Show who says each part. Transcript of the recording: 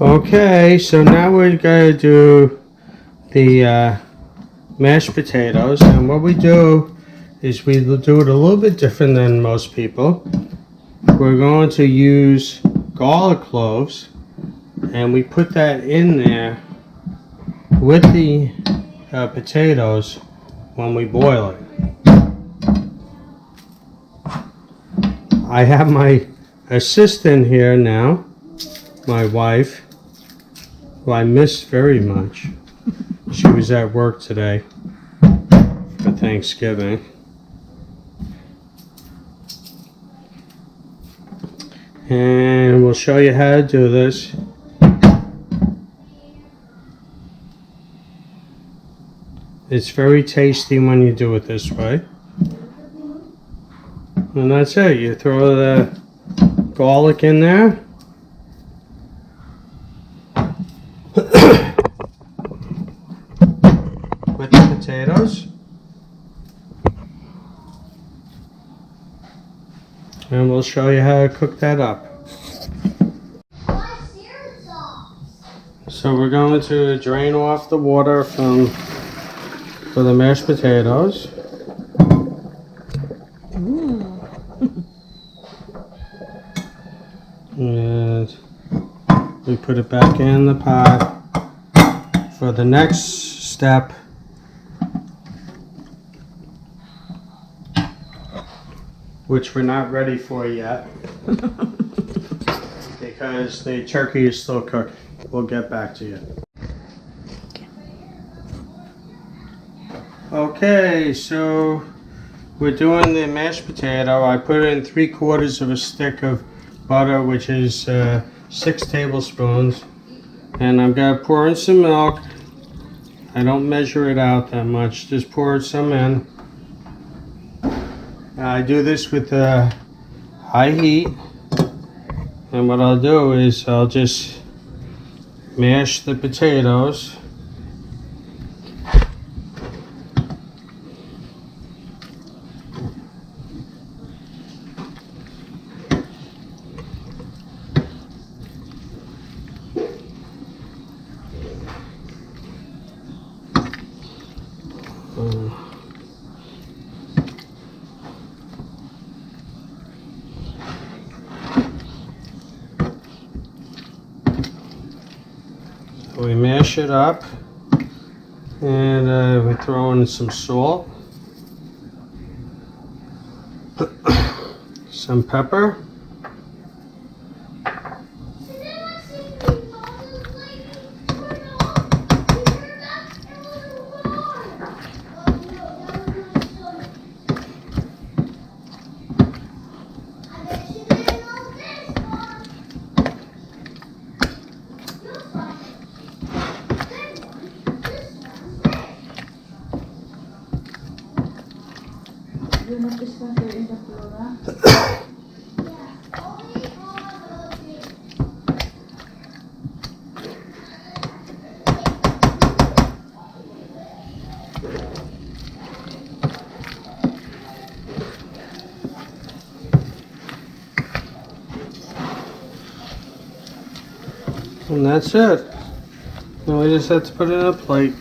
Speaker 1: Okay, so now we're going to do the mashed potatoes, and what we do is we do it a little bit different than most people. We're going to use garlic cloves, and we put that in there with the potatoes when we boil it. I have my assistant here now, my wife, who I miss very much. She was at work today for Thanksgiving. And we'll show you how to do this. It's very tasty when you do it this way. And that's it. You throw the garlic in there. With the potatoes. And we'll show you how to cook that up. So we're going to drain off the water for the mashed potatoes. And we put it back in the pot for the next step. Which we're not ready for yet. Because the turkey is still cooked. We'll get back to you. Okay, so we're doing the mashed potato. I put in 3/4 of a stick of butter, which is 6 tablespoons. And I'm going to pour in some milk. I don't measure it out that much, just pour some in. I do this with high heat. And what I'll do is I'll just mash the potatoes. We mash it up, and we throw in some salt, some pepper, and that's it. Now we just have to put it in a plate.